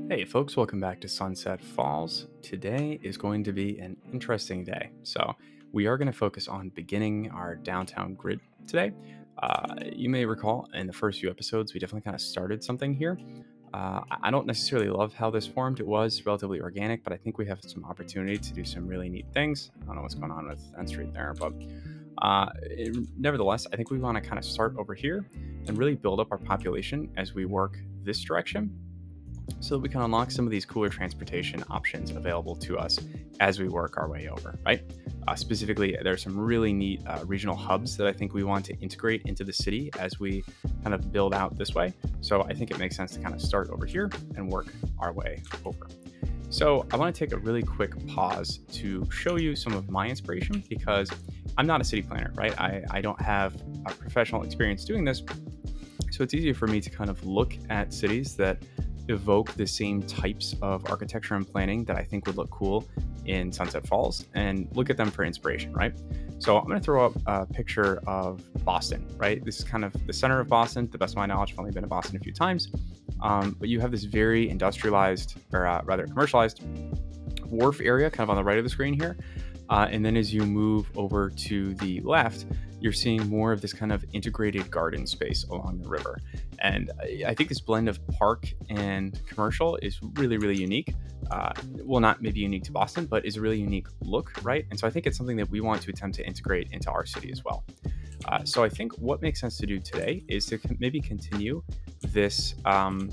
Hey folks, welcome back to Sunset Falls. Today is going to be an interesting day. So, we are going to focus on beginning our downtown grid today. You may recall in the first few episodes, we definitely kind of started something here. I don't necessarily love how this formed. It was relatively organic, but I think we have some opportunity to do some really neat things. I don't know what's going on with N Street there, but nevertheless, I think we want to kind of start over here and really build up our population as we work this direction so that we can unlock some of these cooler transportation options available to us as we work our way over, right? Specifically, there's some really neat regional hubs that I think we want to integrate into the city as we kind of build out this way. So I think it makes sense to kind of start over here and work our way over. So I want to take a really quick pause to show you some of my inspiration because I'm not a city planner, right? I don't have a professional experience doing this. So it's easier for me to kind of look at cities that evoke the same types of architecture and planning that I think would look cool in Sunset Falls and look at them for inspiration, right? So I'm going to throw up a picture of Boston, right? This is kind of the center of Boston. To the best of my knowledge, I've only been to Boston a few times, but you have this very industrialized, or rather commercialized wharf area kind of on the right of the screen here. And then as you move over to the left, you're seeing more of this kind of integrated garden space along the river. And I think this blend of park and commercial is really, really unique. Well, not maybe unique to Boston, but is a really unique look, right? And so I think it's something that we want to attempt to integrate into our city as well. So I think what makes sense to do today is to maybe continue this kind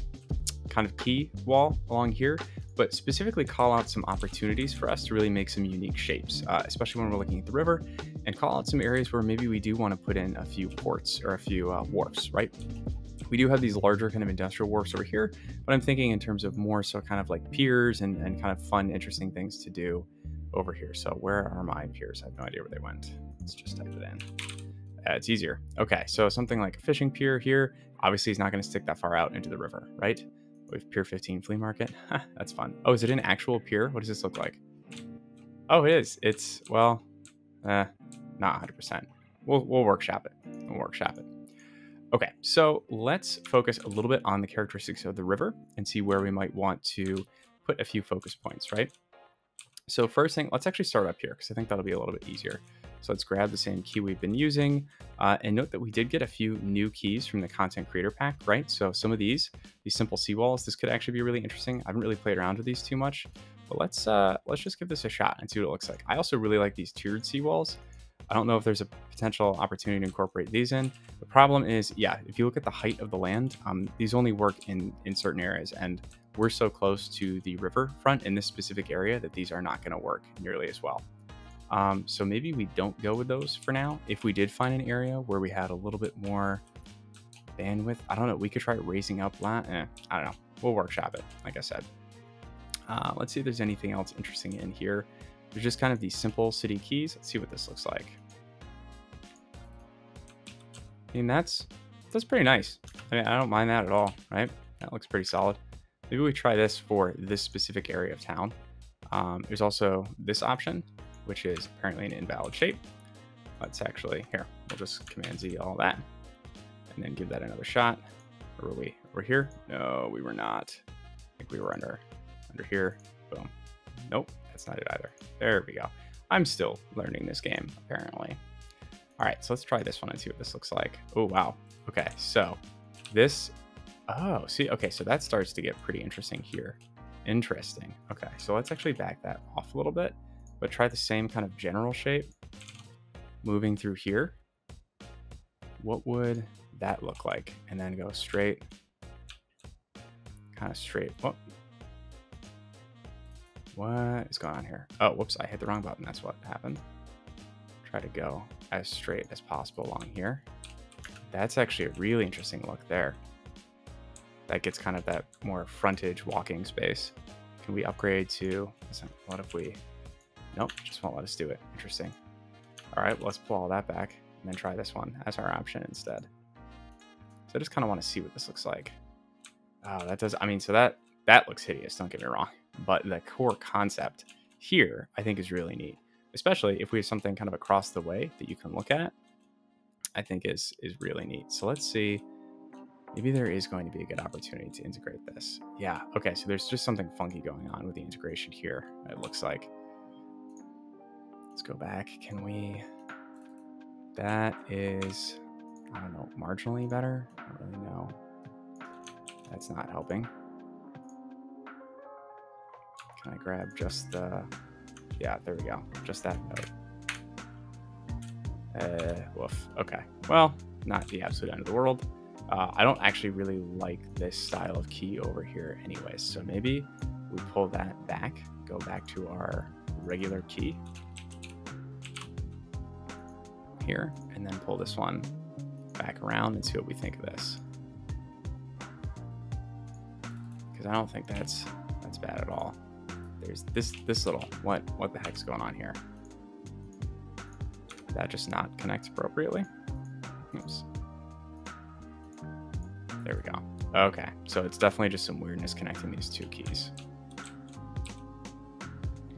of key wall along here, but specifically call out some opportunities for us to really make some unique shapes, especially when we're looking at the river, and call out some areas where maybe we do want to put in a few ports or a few wharfs, right? We do have these larger kind of industrial wharfs over here, but I'm thinking in terms of more so kind of like piers and kind of fun, interesting things to do over here. So where are my piers? I have no idea where they went. Let's just type it in. It's easier. Okay, so something like a fishing pier here, obviously is not going to stick that far out into the river, right? We have Pier 15 Flea Market. That's fun. Oh, is it an actual pier? What does this look like? Oh, it is. It's, well, not 100%. We'll workshop it. We'll workshop it. Okay, so let's focus a little bit on the characteristics of the river and see where we might want to put a few focus points, right? So first thing, let's actually start up here because I think that'll be a little bit easier. So let's grab the same key we've been using and note that we did get a few new keys from the content creator pack, right? So some of these simple seawalls, this could actually be really interesting. I haven't really played around with these too much, but let's just give this a shot and see what it looks like. I also really like these tiered seawalls. I don't know if there's a potential opportunity to incorporate these in. The problem is, yeah, if you look at the height of the land, these only work in certain areas, and we're so close to the river front in this specific area that these are not going to work nearly as well. So maybe we don't go with those for now. If we did find an area where we had a little bit more bandwidth, I don't know, we could try raising up that. I don't know. We'll workshop it, like I said. Let's see if there's anything else interesting in here. There's just kind of these simple city keys. Let's see what this looks like. I mean, that's pretty nice. I mean, I don't mind that at all, right? That looks pretty solid. Maybe we try this for this specific area of town. There's also this option, which is apparently an invalid shape. Let's actually, here, we'll just Command Z all that, and then give that another shot. Where were we? We're here? No, we were not. I think we were under here. Boom. Nope, that's not it either. There we go. I'm still learning this game, apparently. All right, so let's try this one and see what this looks like. Oh, wow. Okay, so this, oh, see, okay, so that starts to get pretty interesting here. Interesting. Okay, so let's actually back that off a little bit, but try the same kind of general shape moving through here. What would that look like? And then go straight, kind of straight. Whoop. What is going on here? Oh, whoops, I hit the wrong button. That's what happened. Try to go as straight as possible along here. That's actually a really interesting look there. That gets kind of that more frontage walking space. Can we upgrade to, what if we, nope, just won't let us do it. Interesting. All right, let's pull all that back and then try this one as our option instead. So I just kind of want to see what this looks like. Oh, that does, I mean, so that looks hideous, don't get me wrong. But the core concept here, I think, is really neat, especially if we have something kind of across the way that you can look at. I think is really neat. So let's see Maybe there is going to be a good opportunity to integrate this. Yeah, okay, so there's just something funky going on with the integration here, it looks like. Let's go back. Can we... That is, I don't know, marginally better? I don't really know. That's not helping. Can I grab just the... Yeah, there we go. Just that node. Woof. Okay. Well, not the absolute end of the world. I don't actually really like this style of key over here anyways. So maybe we pull that back, go back to our regular key here, and then pull this one back around and see what we think of this. Because I don't think that's bad at all. There's this little, what the heck's going on here? Did that just not connect appropriately? Oops. There we go. Okay, so it's definitely just some weirdness connecting these two keys.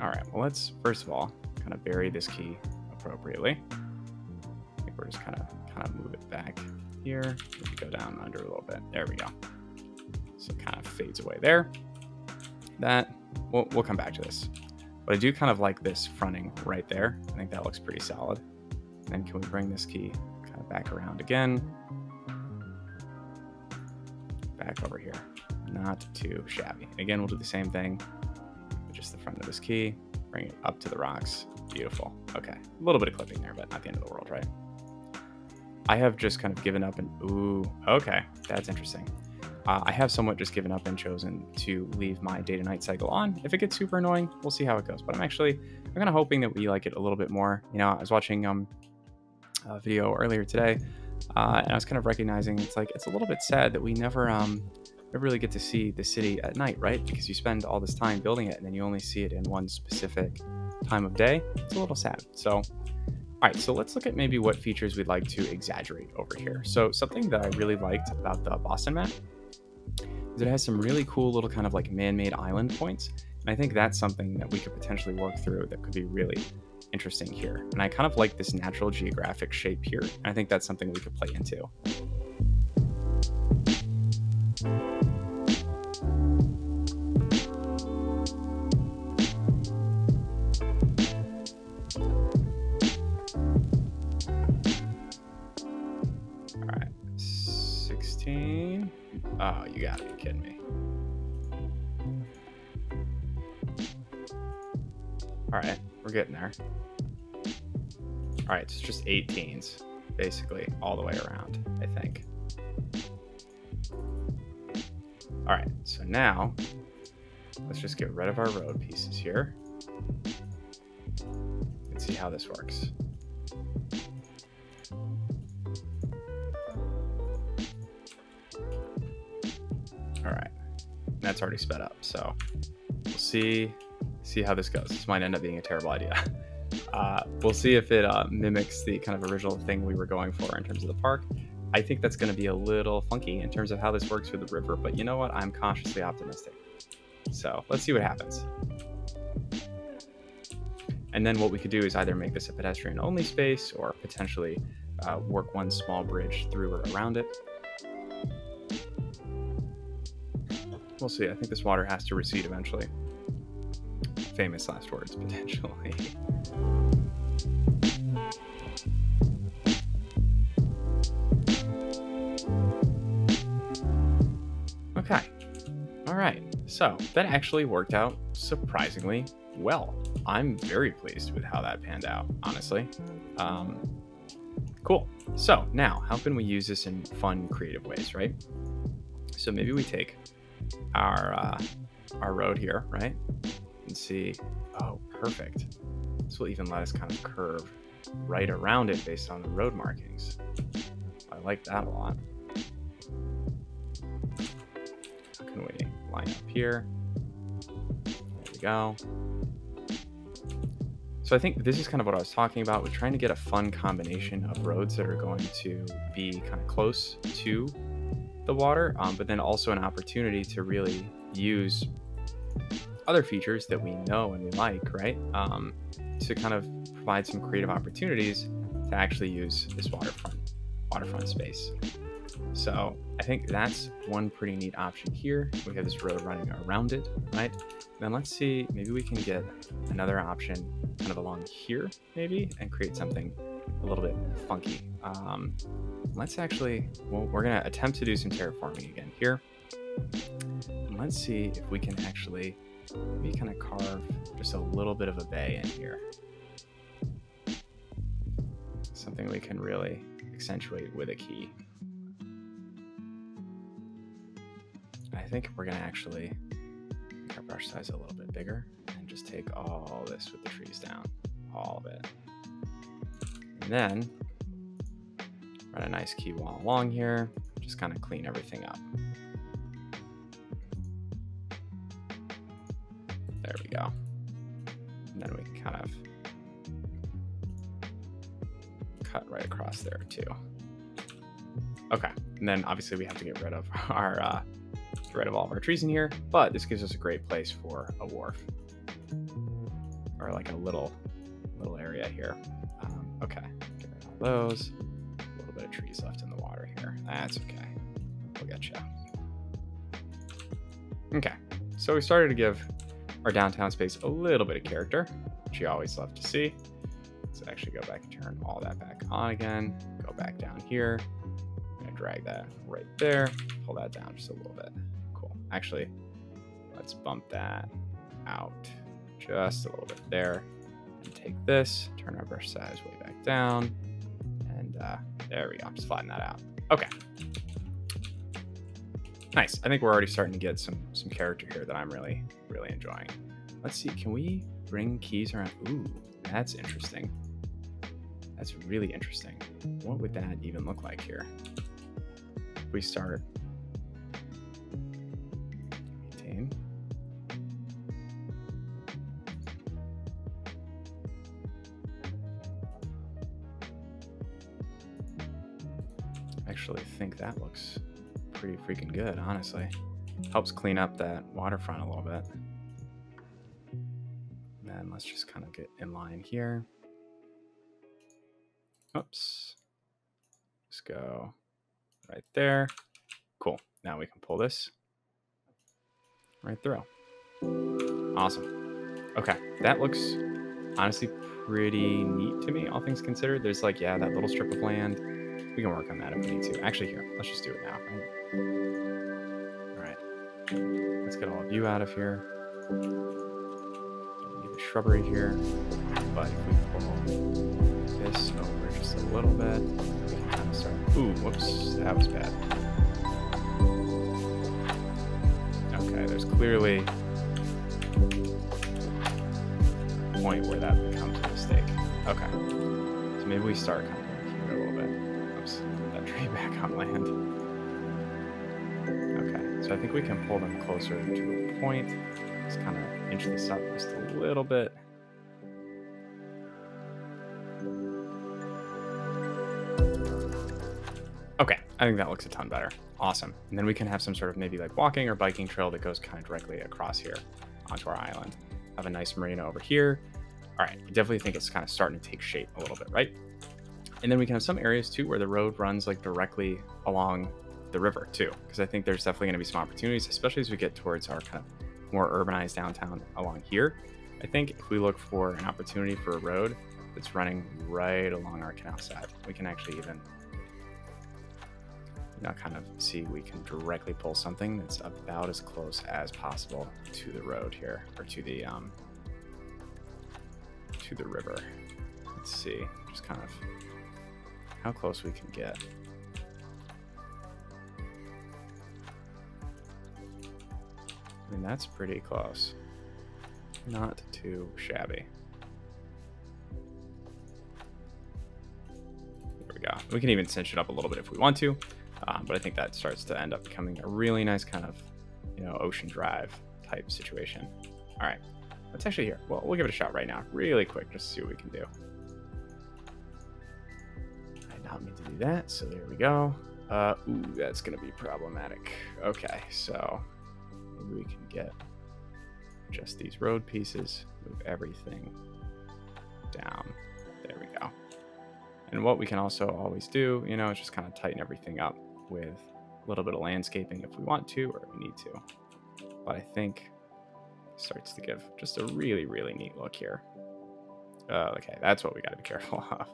All right, well, let's first of all kind of bury this key appropriately. I think we're just kind of move it back here. Maybe go down under a little bit. There we go. So it kind of fades away there. That we'll come back to this. But I do kind of like this fronting right there. I think that looks pretty solid. And then can we bring this key kind of back around again? Back over here. Not too shabby. Again, we'll do the same thing with just the front of this key. Bring it up to the rocks. Beautiful. Okay. A little bit of clipping there, but not the end of the world, right? I have just kind of given up and... Ooh, okay. That's interesting. I have somewhat just given up and chosen to leave my day to night cycle on. If it gets super annoying, we'll see how it goes. But I'm kind of hoping that we like it a little bit more. You know, I was watching a video earlier today, and I was kind of recognizing it's a little bit sad that we never really get to see the city at night, right? Because you spend all this time building it and then you only see it in one specific time of day. It's a little sad. So, all right, so let's look at maybe what features we'd like to exaggerate over here. So something that I really liked about the Boston map is it has some really cool little kind of like man-made island points. And I think that's something that we could potentially work through that could be really interesting here. And I kind of like this natural geographic shape here. And I think that's something we could play into. All right, 16. Oh, you gotta be kidding me. All right, we're getting there. All right, so it's just 18s, basically, all the way around, I think. All right, so now, let's just get rid of our road pieces here. And see how this works. All right, that's already sped up, so we'll see how this goes. This might end up being a terrible idea. We'll see if it mimics the kind of original thing we were going for in terms of the park. I think that's going to be a little funky in terms of how this works with the river, but you know what? I'm cautiously optimistic. So let's see what happens. And then what we could do is either make this a pedestrian-only space or potentially work one small bridge through or around it. We'll see. I think this water has to recede eventually. Famous last words, potentially. Okay. All right. So that actually worked out surprisingly well. I'm very pleased with how that panned out, honestly. Cool. So now, how can we use this in fun, creative ways, right? So maybe we take our road here, right? And see, oh, perfect. This will even let us kind of curve right around it based on the road markings. I like that a lot. How can we line up here? There we go. So I think this is kind of what I was talking about. We're trying to get a fun combination of roads that are going to be kind of close to the water, but then also an opportunity to really use other features that we know and we like, right? To kind of provide some creative opportunities to actually use this waterfront space. So I think that's one pretty neat option here. We have this road running around it, right? Then let's see, maybe we can get another option kind of along here, maybe, and create something a little bit funky. Let's actually, well, we're gonna attempt to do some terraforming again here. And let's see if we can actually maybe kind of carve just a little bit of a bay in here. Something we can really accentuate with a key. I think we're gonna actually make our brush size a little bit bigger and just take all this with the trees down, all of it. And then run a nice key wall along here, just kind of clean everything up. There we go. And then we can kind of cut right across there too. Okay, and then obviously we have to get rid of our all of our trees in here, but this gives us a great place for a wharf or like a little area here. Okay, get rid of all those. A little bit of trees left in the water here. That's okay. We'll get you. Okay, so we started to give our downtown space a little bit of character, which you always love to see. Let's actually go back and turn all that back on again. Go back down here. I'm gonna drag that right there. Pull that down just a little bit. Cool. Actually, let's bump that out just a little bit there. And take this, turn our brush size way back down. And there we go. Just flatten that out. Okay. Nice. I think we're already starting to get some character here that I'm really enjoying. Let's see. Can we bring keys around? Ooh, that's interesting. That's really interesting. What would that even look like here? If we start maintain. I actually think that looks pretty freaking good, honestly. Helps clean up that waterfront a little bit. And then let's just kind of get in line here. Oops. Let's go right there. Cool. Now we can pull this right through. Awesome. Okay, that looks honestly pretty neat to me, all things considered. There's like, yeah, that little strip of land. We can work on that if we need to. Actually, here, let's just do it now, right? All right. Let's get all of you out of here. Don't need the shrubbery here. But if we pull this over just a little bit, we can kind of start. Ooh, whoops, that was bad. Okay, there's clearly a point where that becomes a mistake. Okay, so maybe we start kind of here a little bit. Oops, put that tree back on land. Okay, so I think we can pull them closer to a point. Just kind of inch this up just a little bit. Okay, I think that looks a ton better. Awesome. And then we can have some sort of maybe like walking or biking trail that goes kind of directly across here onto our island. Have a nice marina over here. All right, I definitely think it's kind of starting to take shape a little bit, right? And then we can have some areas too where the road runs like directly along the river too, because I think there's definitely going to be some opportunities, especially as we get towards our kind of more urbanized downtown along here. I think if we look for an opportunity for a road that's running right along our canal side, we can actually even kind of see we can directly pull something that's about as close as possible to the road here, or to the river. Let's see, just kind of how close we can get. I mean, that's pretty close. Not too shabby. There we go. We can even cinch it up a little bit if we want to. But I think that starts to end up becoming a really nice kind of, ocean drive type situation. All right, let's actually here. Well, we'll give it a shot right now, really quick, just to see what we can do. I did not mean to do that, so there we go. Ooh, that's gonna be problematic. Okay, so maybe we can get just these road pieces, move everything down. There we go. And what we can also always do, is just kind of tighten everything up with a little bit of landscaping if we want to or we need to. But I think it starts to give just a really, really neat look here. Okay, that's what we got to be careful of.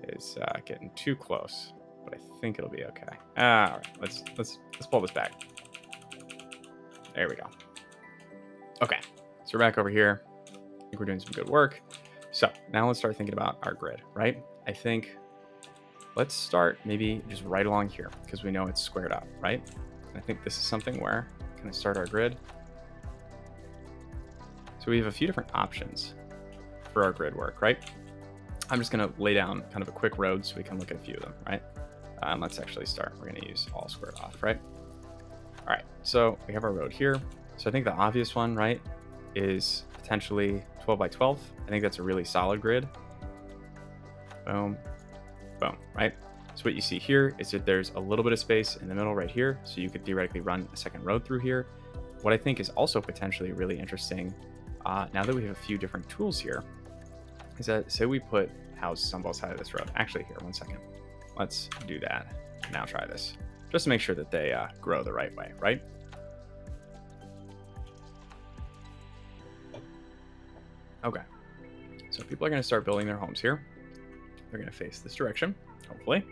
Is getting too close, but I think it'll be okay. All right, let's pull this back. There we go. Okay, so we're back over here. I think we're doing some good work. So now let's start thinking about our grid, right? I think let's start maybe just right along here because we know it's squared up, right? And I think this is something where we're going to start our grid. So we have a few different options for our grid work, right? I'm just going to lay down kind of a quick road so we can look at a few of them, right? And let's actually start. We're going to use all squared off, right? All right, so we have our road here. So I think the obvious one, right, is potentially 12 by 12. I think that's a really solid grid. Boom, boom, right? So what you see here is that there's a little bit of space in the middle right here. So you could theoretically run a second road through here. What I think is also potentially really interesting, now that we have a few different tools here, is that say we put houses on both sides of this road. Actually, here, 1 second. Let's do that. Now try this, just to make sure that they grow the right way, right? Okay, so people are going to start building their homes here. They're going to face this direction, hopefully.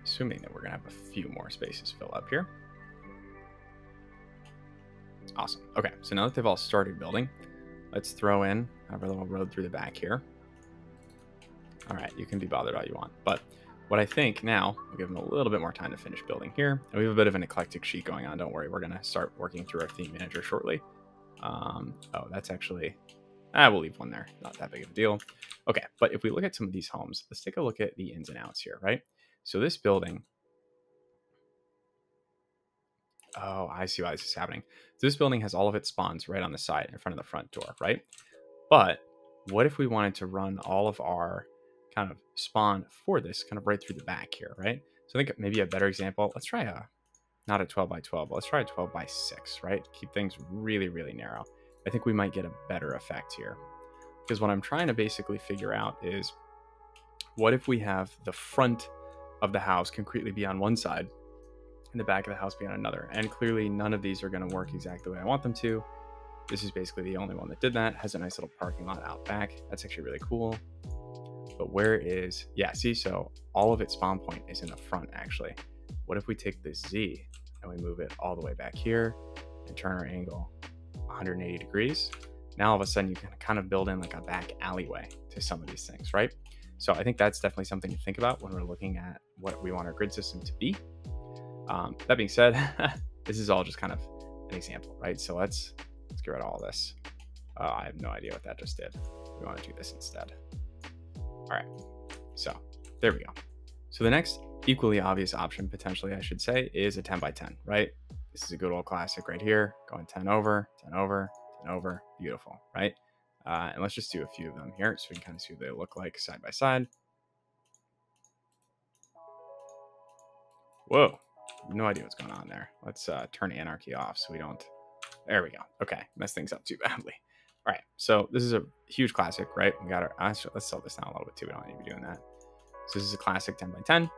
Assuming that we're going to have a few more spaces fill up here. Awesome. Okay, so now that they've all started building, let's throw in our little road through the back here. All right, you can be bothered all you want, but what I think now, we'll give them a little bit more time to finish building here. And we have a bit of an eclectic sheet going on. Don't worry, we're going to start working through our theme manager shortly. Oh, that's actually, we'll leave one there. Not that big of a deal. Okay, but if we look at some of these homes, let's take a look at the ins and outs here, right? So this building, oh, I see why this is happening. So this building has all of its spawns right on the side in front of the front door, right? But what if we wanted to run all of our kind of spawn for this kind of right through the back here, right? So I think maybe a better example, let's try not a 12 by 12, but let's try a 12 by 6, right? Keep things really, really narrow. I think we might get a better effect here. Because what I'm trying to basically figure out is, what if we have the front of the house concretely be on one side and the back of the house be on another? And clearly none of these are going to work exactly the way I want them to. This is basically the only one that did that. Has a nice little parking lot out back. That's actually really cool. But where is, yeah, see, so all of its spawn point is in the front actually. What if we take this Z and we move it all the way back here and turn our angle 180 degrees? Now all of a sudden you can kind of build in like a back alleyway to some of these things, right? So I think that's definitely something to think about when we're looking at what we want our grid system to be. That being said, this is all just kind of an example, right? So let's get rid of all this. I have no idea what that just did. We want to do this instead. All right, so there we go. So the next equally obvious option, potentially I should say, is a 10 by 10, right? This is a good old classic right here, going 10 over, 10 over, 10 over, beautiful, right? And let's just do a few of them here so we can kind of see what they look like side by side. Whoa, no idea what's going on there. Let's turn anarchy off so we don't, there we go. Okay, mess things up too badly. All right, so this is a huge classic, right? We got our, let's slow this down a little bit too. We don't need to be doing that. So this is a classic 10 by 10.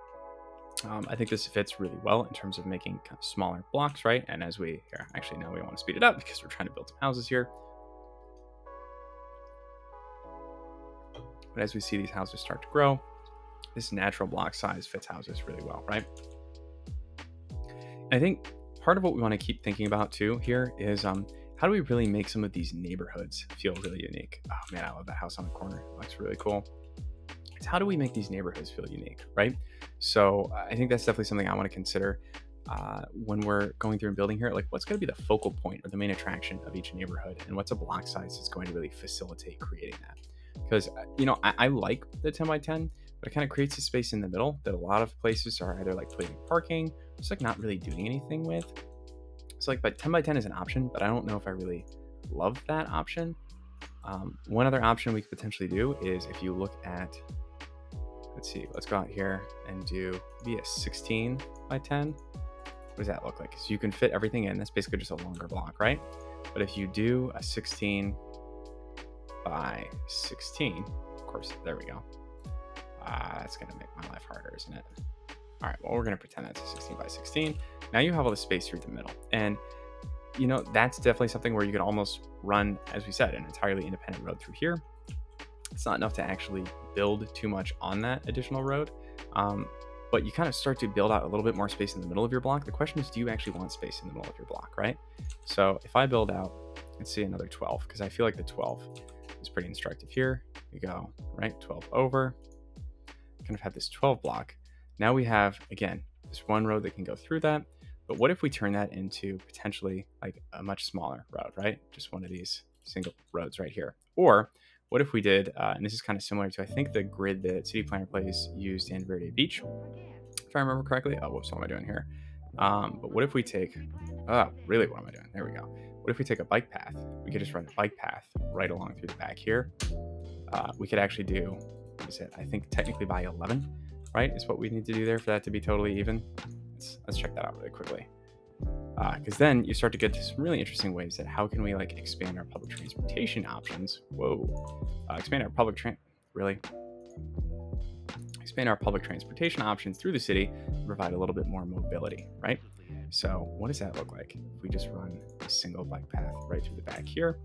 I think this fits really well in terms of making kind of smaller blocks, right? And as we, here, actually now we want to speed it up because we're trying to build some houses here. But as we see these houses start to grow, this natural block size fits houses really well, right? And I think part of what we want to keep thinking about too here is how do we really make some of these neighborhoods feel really unique? Oh man, I love that house on the corner. It looks really cool. It's how do we make these neighborhoods feel unique, right? So I think that's definitely something I want to consider when we're going through and building here. Like, what's going to be the focal point or the main attraction of each neighborhood, and what's a block size that's going to really facilitate creating that? Because, you know, I like the 10 by 10, but it kind of creates a space in the middle that a lot of places are either like putting parking, just like not really doing anything with. So like, but 10 by 10 is an option, but I don't know if I really love that option. One other option we could potentially do is if you look at, let's see, let's go out here and do maybe a 16 by 10. What does that look like? So you can fit everything in. That's basically just a longer block, right? But if you do a 16 by 16, of course, there we go. That's going to make my life harder, isn't it? All right, well, we're going to pretend that's a 16 by 16. Now you have all the space through the middle. And, you know, that's definitely something where you can almost run, as we said, an entirely independent road through here. It's not enough to actually build too much on that additional road. But you kind of start to build out a little bit more space in the middle of your block. The question is, do you actually want space in the middle of your block, right? So if I build out, let's see, another 12, because I feel like the 12 is pretty instructive here. You go, right, 12 over, kind of have this 12 block. Now we have, again, this one road that can go through that. But what if we turn that into potentially like a much smaller road, right? Just one of these single roads right here. Or what if we did, and this is kind of similar to, I think, the grid that City Planner Plays used in Verde Beach, if I remember correctly. Oh, whoops, what am I doing here? But what if we take, really, what am I doing? There we go. What if we take a bike path? We could just run a bike path right along through the back here. We could actually do, what is it? I think technically by 11, right, is what we need to do there for that to be totally even. Let's check that out really quickly. Because then you start to get to some really interesting ways that how can we like expand our public transportation options? Expand our expand our public transportation options through the city to provide a little bit more mobility, right? So what does that look like if we just run a single bike path right through the back here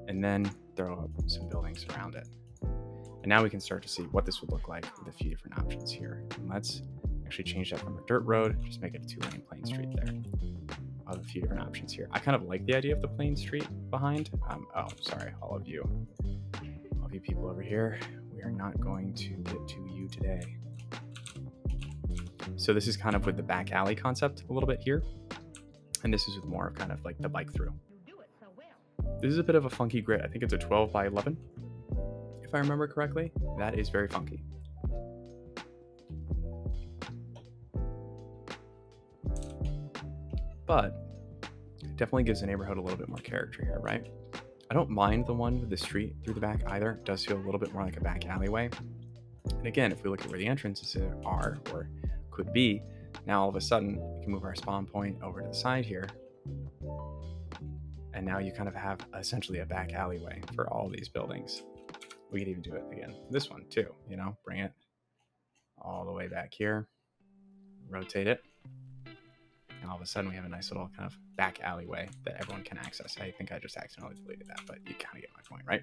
and then throw up some buildings around it? And now we can start to see what this would look like with a few different options here. And let's actually change that from a dirt road, just make it a 2-lane plain street there. I'll have a few different options here. I kind of like the idea of the plain street behind. Oh, sorry, all of you people over here, we are not going to get to you today. So this is kind of with the back alley concept a little bit here. And this is with more of kind of like the bike through. This is a bit of a funky grid. I think it's a 12 by 11. If I remember correctly, that is very funky. But it definitely gives the neighborhood a little bit more character here, right? I don't mind the one with the street through the back either. It does feel a little bit more like a back alleyway. And again, if we look at where the entrances are or could be, now all of a sudden we can move our spawn point over to the side here. And now you kind of have essentially a back alleyway for all these buildings. We could even do it again. This one too, you know, bring it all the way back here, rotate it. And all of a sudden we have a nice little kind of back alleyway that everyone can access. I think I just accidentally deleted that, but you kind of get my point, right?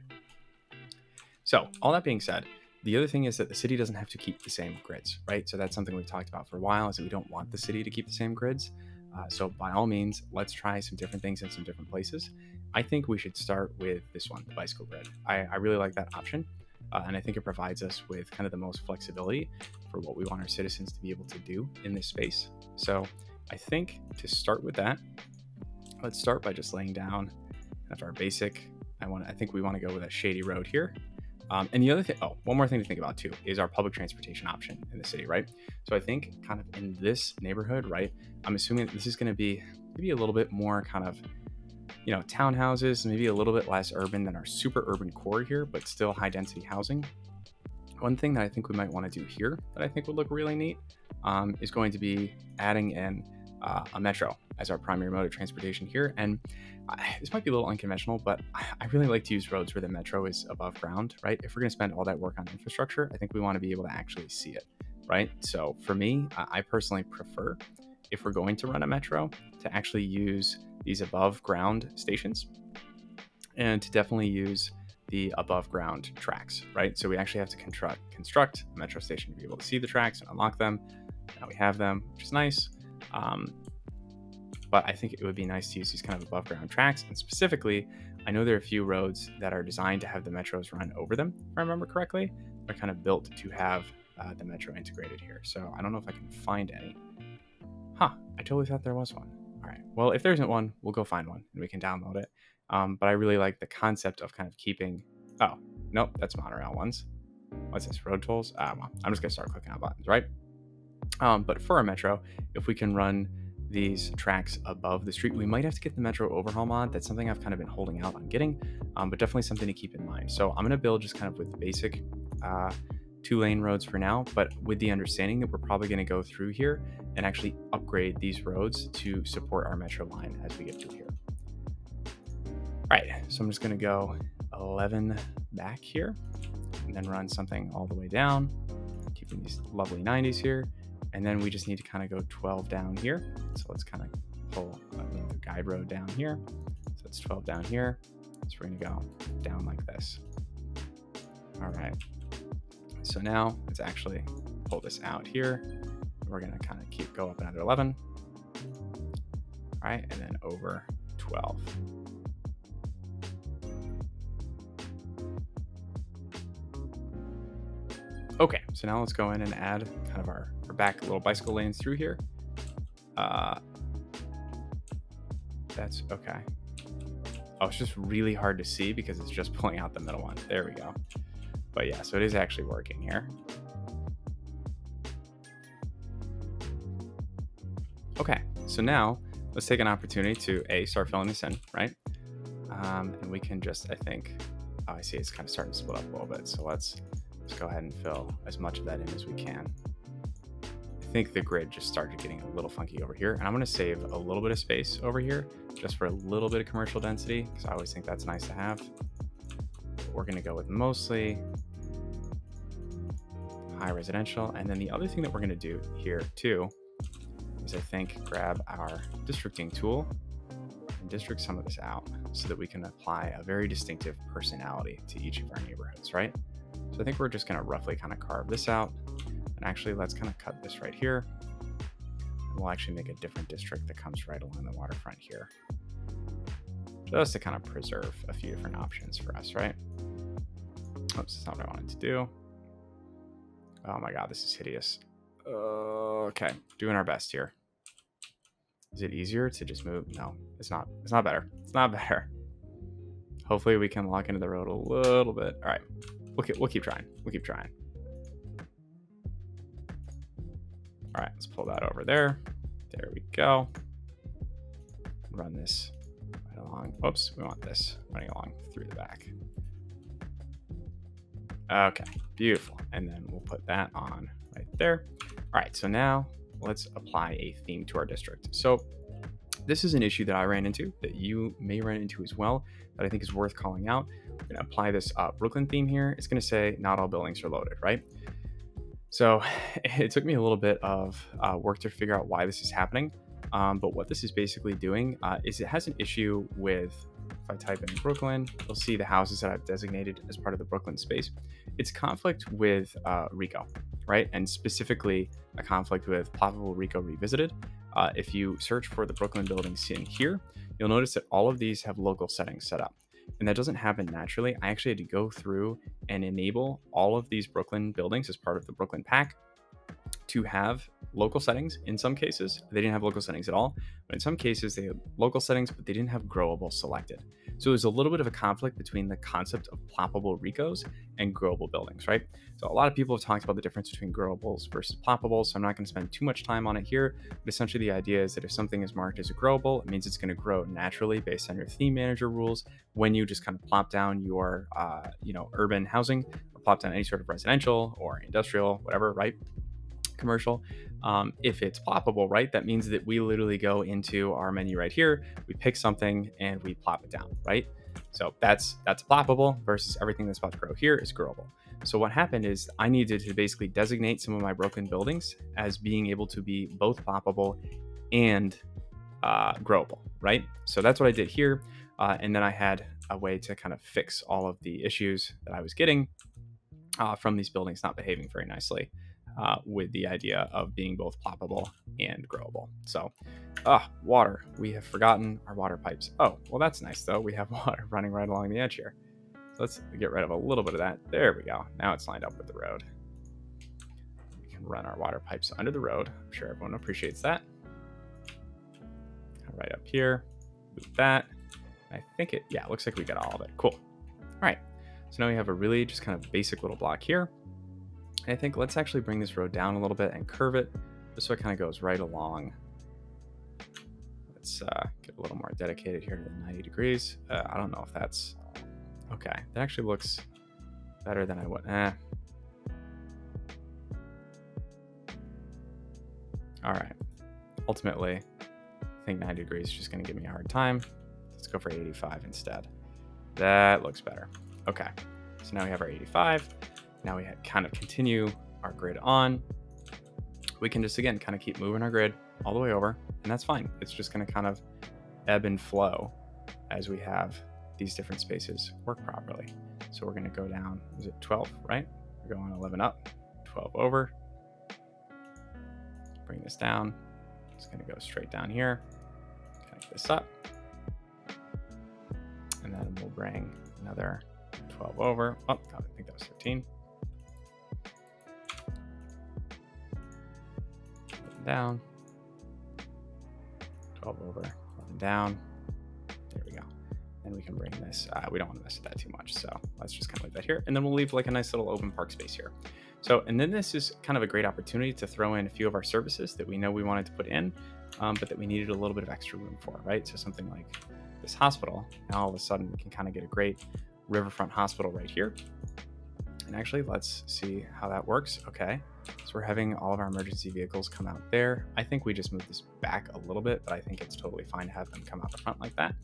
So all that being said, the other thing is that the city doesn't have to keep the same grids, right? So that's something we've talked about for a while, is that we don't want the city to keep the same grids. So by all means, let's try some different things in some different places. I think we should start with this one, the bicycle grid. I really like that option. And I think it provides us with kind of the most flexibility for what we want our citizens to be able to do in this space. So I think to start with that, let's start by just laying down kind of our basic, I think we want to go with a shady road here. And the other thing, one more thing to think about too, is our public transportation option in the city, right? So I think kind of in this neighborhood, right, I'm assuming that this is going to be maybe a little bit more kind of, you know, townhouses, maybe a little bit less urban than our super urban core here, but still high density housing. One thing that I think we might want to do here that I think would look really neat is going to be adding in a metro as our primary mode of transportation here. And this might be a little unconventional, but I really like to use roads where the metro is above ground, right? If we're going to spend all that work on infrastructure, I think we want to be able to actually see it, right? So for me, I personally prefer, if we're going to run a metro, to actually use these above ground stations and to definitely use the above ground tracks, right? So we actually have to construct a metro station to be able to see the tracks and unlock them. Now we have them, which is nice. But I think it would be nice to use these kind of above ground tracks. And specifically, I know there are a few roads that are designed to have the metros run over them, if I remember correctly. They're kind of built to have the metro integrated here. So I don't know if I can find any. I totally thought there was one. All right, well, if there isn't one, we'll go find one and we can download it. But I really like the concept of kind of keeping, oh, nope, that's monorail ones. What's this, road tolls? Well, I'm just gonna start clicking on buttons, right? But for our metro, if we can run these tracks above the street, we might have to get the metro overhaul mod. That's something I've kind of been holding out on getting, but definitely something to keep in mind. So I'm gonna build just kind of with basic 2-lane roads for now, but with the understanding that we're probably gonna go through here and actually upgrade these roads to support our metro line as we get through here. All right, so I'm just gonna go 11 back here and then run something all the way down. Keep keeping these lovely 90s here. And then we just need to kind of go 12 down here. So let's kind of pull another guide road down here. So it's 12 down here. So we're going to go down like this. All right. So now let's actually pull this out here. We're going to kind of go up another 11. All right. And then over 12. Okay, so now let's go in and add kind of our back little bicycle lanes through here. That's okay. Oh, it's just really hard to see because it's just pulling out the middle one. There we go. But yeah, so it is actually working here. Okay, so now let's take an opportunity to start filling this in, right? And we can just, I think, oh, I see it's kind of starting to split up a little bit. So let's go ahead and fill as much of that in as we can. I think the grid just started getting a little funky over here, and I'm going to save a little bit of space over here just for a little bit of commercial density, because I always think that's nice to have. We're going to go with mostly high residential, and then the other thing that we're going to do here too is I think grab our districting tool and district some of this out so that we can apply a very distinctive personality to each of our neighborhoods, right? So I think we're just going to roughly kind of carve this out. And actually, let's kind of cut this right here. And we'll actually make a different district that comes right along the waterfront here. Just to kind of preserve a few different options for us, right? Oops, that's not what I wanted to do. Oh my God, this is hideous. Okay, doing our best here. Is it easier to just move? No, it's not. It's not better. It's not better. Hopefully we can lock into the road a little bit. All right. We'll keep trying. We'll keep trying. All right, let's pull that over there. There we go. Run this right along. Oops, we want this running along through the back. Okay, beautiful. And then we'll put that on right there. All right, so now let's apply a theme to our district. So this is an issue that I ran into, that you may run into as well, that I think is worth calling out. We're going to apply this Brooklyn theme here. It's going to say not all buildings are loaded, right? So it took me a little bit of work to figure out why this is happening. But what this is basically doing is it has an issue with, if I type in Brooklyn, you'll see the houses that I've designated as part of the Brooklyn space. It's conflict with RICO, right? And specifically a conflict with ploppable RICO revisited. If you search for the Brooklyn buildings in here, you'll notice that all of these have local settings set up. And that doesn't happen naturally. I actually had to go through and enable all of these Brooklyn buildings as part of the Brooklyn pack to have local settings. In some cases, they didn't have local settings at all. But in some cases, they had local settings, but they didn't have growable selected. So there's a little bit of a conflict between the concept of ploppable RICOs and growable buildings, right? So a lot of people have talked about the difference between growables versus ploppables, so I'm not going to spend too much time on it here. But essentially, the idea is that if something is marked as a growable, it means it's going to grow naturally based on your theme manager rules when you just kind of plop down your, urban housing, or plop down any sort of residential or industrial, whatever, right? Commercial. If it's ploppable, right, that means that we literally go into our menu right here, we pick something and we plop it down, right? So that's ploppable versus everything that's about to grow here is growable. So what happened is I needed to basically designate some of my Brooklyn buildings as being able to be both ploppable and growable, right? So that's what I did here. And then I had a way to kind of fix all of the issues that I was getting from these buildings not behaving very nicely. With the idea of being both ploppable and growable. So, water. We have forgotten our water pipes. Oh, well, that's nice, though. We have water running right along the edge here. So let's get rid of a little bit of that. There we go. Now it's lined up with the road. We can run our water pipes under the road. I'm sure everyone appreciates that. Right up here. Move that. I think it looks like we got all of it. Cool. All right. So now we have a really just kind of basic little block here. I think let's actually bring this road down a little bit and curve it just so it kind of goes right along. Let's get a little more dedicated here to the 90 degrees. I don't know if that's okay. That actually looks better than I would. All right. Ultimately, I think 90 degrees is just going to give me a hard time. Let's go for 85 instead. That looks better. Okay. So now we have our 85. Now we kind of continue our grid on, we can just, again, kind of keep moving our grid all the way over, and that's fine. It's just going to kind of ebb and flow as we have these different spaces work properly. So we're going to go down, is it 12, right? We're going 11 up, 12 over. Bring this down. It's going to go straight down here. Connect this up. And then we'll bring another 12 over. Oh, God, I think that was 13. Down. 12 over, 11 down. There we go. And we can bring this, we don't want to mess with that too much, so let's just kind of leave that here. And then we'll leave like a nice little open park space here. So, and then this is kind of a great opportunity to throw in a few of our services that we know we wanted to put in, but that we needed a little bit of extra room for, right? So something like this hospital, now all of a sudden we can kind of get a great riverfront hospital right here. And actually, let's see how that works. Okay, so we're having all of our emergency vehicles come out there. I think we just moved this back a little bit, but I think it's totally fine to have them come out the front like that.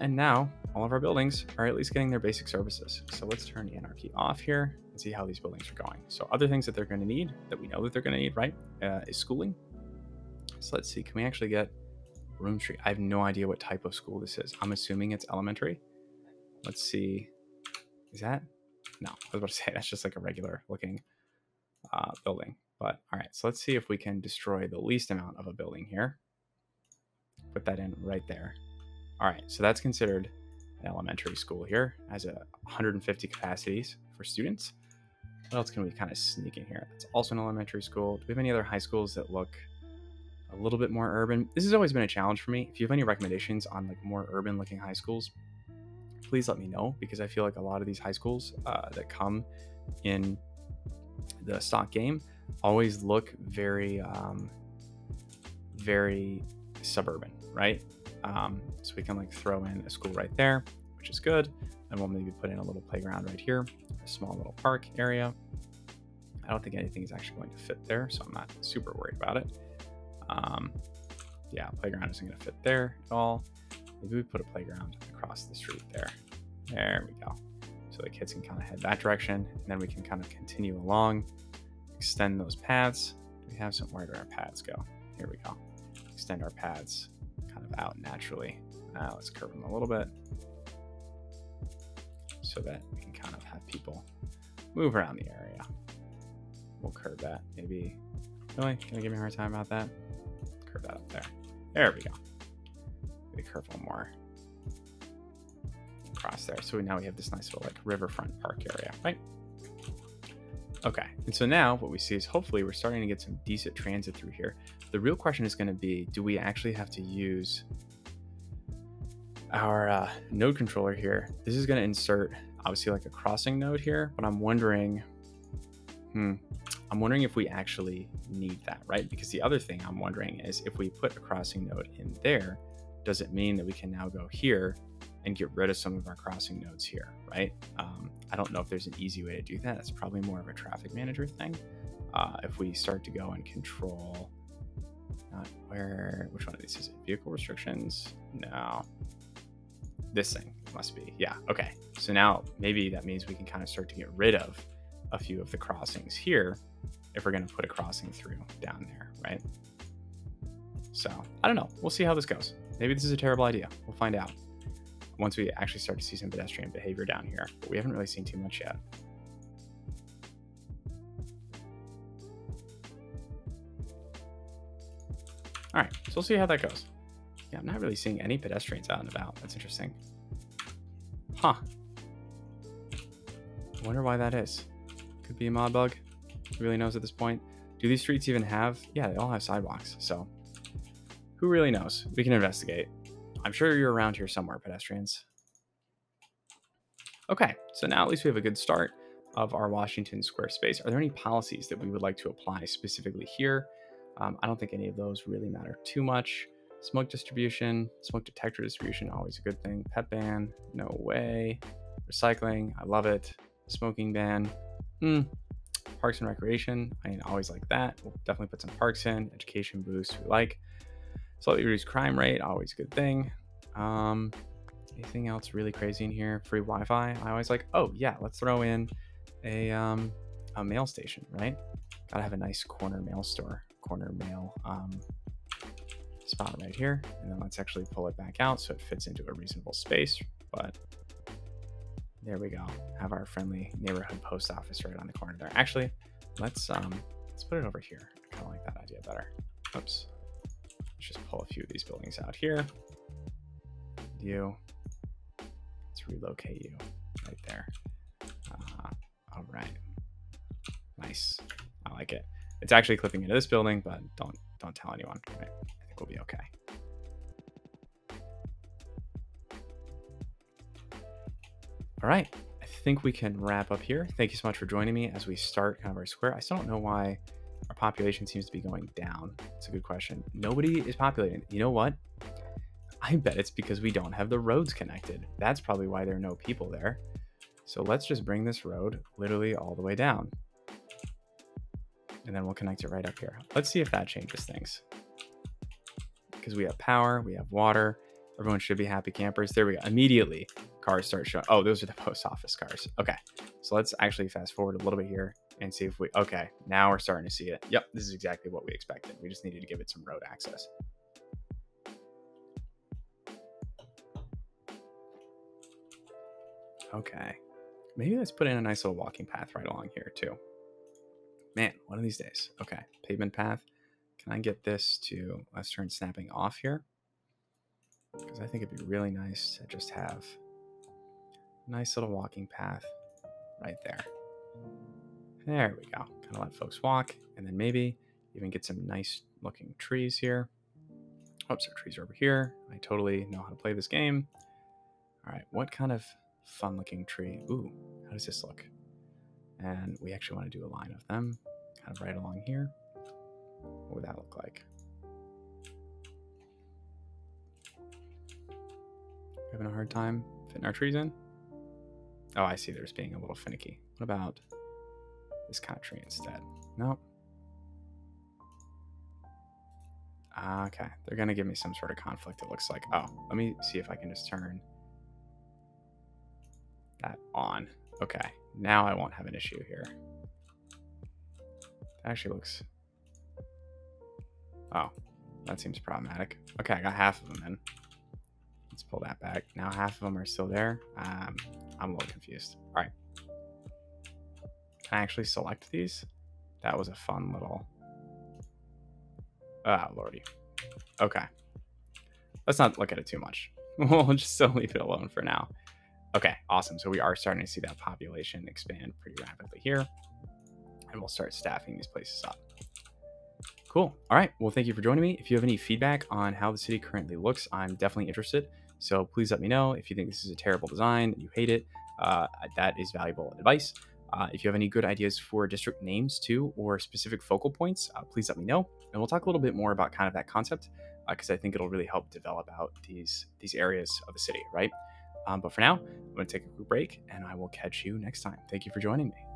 And now all of our buildings are at least getting their basic services. So let's turn the anarchy off here and see how these buildings are going. So other things that they're going to need, that we know that they're going to need, right, is schooling. So let's see, can we actually get room street? I have no idea what type of school this is. I'm assuming it's elementary. Let's see, is that? No, I was about to say that's just like a regular looking building. But all right, so let's see if we can destroy the least amount of a building here. Put that in right there. All right, so that's considered an elementary school here, has 150 capacities for students. What else can we kind of sneak in here? That's also an elementary school. Do we have any other high schools that look a little bit more urban? This has always been a challenge for me. If you have any recommendations on like more urban looking high schools, please let me know, because I feel like a lot of these high schools that come in the stock game always look very, very suburban, right? So we can like throw in a school right there, which is good. And we'll maybe put in a little playground right here, a small little park area. I don't think anything is actually going to fit there, so I'm not super worried about it. Yeah, playground isn't going to fit there at all. Maybe we put a playground across the street there. There we go. So the kids can kind of head that direction, and then we can kind of continue along, extend those paths. Do we have some, where do our paths go? Here we go. Extend our paths kind of out naturally. Let's curve them a little bit so that we can kind of have people move around the area. We'll curve that maybe. Really? Gonna give me a hard time about that? Curve that up there. There we go. Maybe curve one more across there. So now we have this nice little like riverfront park area, right? Okay, and so now what we see is hopefully we're starting to get some decent transit through here. The real question is going to be, do we actually have to use our node controller here? This is going to insert obviously like a crossing node here, but I'm wondering if we actually need that, right? Because the other thing I'm wondering is, if we put a crossing node in there, does it mean that we can now go here and get rid of some of our crossing nodes here, right? I don't know if there's an easy way to do that. It's probably more of a traffic manager thing. If we start to go and control, which one of these is it? Vehicle restrictions? No, this thing must be, yeah, okay. So now maybe that means we can kind of start to get rid of a few of the crossings here if we're gonna put a crossing through down there, right? So I don't know, we'll see how this goes. Maybe this is a terrible idea, we'll find out once we actually start to see some pedestrian behavior down here, but we haven't really seen too much yet. All right, so we'll see how that goes. Yeah, I'm not really seeing any pedestrians out and about. That's interesting. Huh. I wonder why that is. Could be a mod bug. Who really knows at this point? Do these streets even have? Yeah, they all have sidewalks, so who really knows? We can investigate. I'm sure you're around here somewhere, pedestrians. Okay, so now at least we have a good start of our Washington Square space. Are there any policies that we would like to apply specifically here? I don't think any of those really matter too much. Smoke distribution, smoke detector distribution, always a good thing. Pet ban, no way. Recycling, I love it. Smoking ban, Parks and recreation, I mean, always like that. We'll definitely put some parks in. Education boost, we like. Slightly reduced crime rate, always a good thing. Anything else really crazy in here? Free Wi-Fi, I always like. Oh yeah, let's throw in a a mail station, right? Gotta have a nice corner mail store, corner mail spot right here. And then let's actually pull it back out so it fits into a reasonable space. But there we go. Have our friendly neighborhood post office right on the corner there. Actually, let's put it over here. I kind of like that idea better. Oops. Let's just pull a few of these buildings out here. You. Let's relocate you right there. All right. Nice. I like it. It's actually clipping into this building, but don't tell anyone. Right? I think we'll be okay. All right. I think we can wrap up here. Thank you so much for joining me as we start kind of our square. I still don't know why our population seems to be going down. It's a good question. Nobody is populating. You know what? I bet it's because we don't have the roads connected. That's probably why there are no people there. So let's just bring this road literally all the way down. And then we'll connect it right up here. Let's see if that changes things. Because we have power, we have water. Everyone should be happy campers. There we go. Immediately, cars start showing. Oh, those are the post office cars. Okay. So let's actually fast forward a little bit here and see if we, okay, now we're starting to see it. Yep, this is exactly what we expected. We just needed to give it some road access. Okay. Maybe let's put in a nice little walking path right along here too. Man, one of these days. Okay, pavement path. Can I get this to, let's turn snapping off here? Because I think it'd be really nice to just have a nice little walking path right there. There we go. Kind of let folks walk, and then maybe even get some nice looking trees here. Oops, our trees are over here. I totally know how to play this game. All right, what kind of fun looking tree? Ooh, how does this look? And we actually want to do a line of them kind of right along here. What would that look like? Having a hard time fitting our trees in? Oh, I see. There's being a little finicky. What about this kind of tree instead? Nope. Okay, they're gonna give me some sort of conflict, it looks like. Oh, let me see if I can just turn that on. Okay, now I won't have an issue here. That actually looks... Oh, that seems problematic. Okay, I got half of them in. Let's pull that back. Now half of them are still there. I'm a little confused. All right. Can I actually select these? That was a fun little... Ah, lordy. Okay. Let's not look at it too much. We'll just still leave it alone for now. Okay, awesome. So we are starting to see that population expand pretty rapidly here. And we'll start staffing these places up. Cool. All right. Well, thank you for joining me. If you have any feedback on how the city currently looks, I'm definitely interested. So please let me know if you think this is a terrible design, you hate it. That is valuable advice. If you have any good ideas for district names too, or specific focal points, please let me know. And we'll talk a little bit more about kind of that concept, because I think it'll really help develop out these areas of the city, right? But for now, I'm going to take a quick break and I will catch you next time. Thank you for joining me.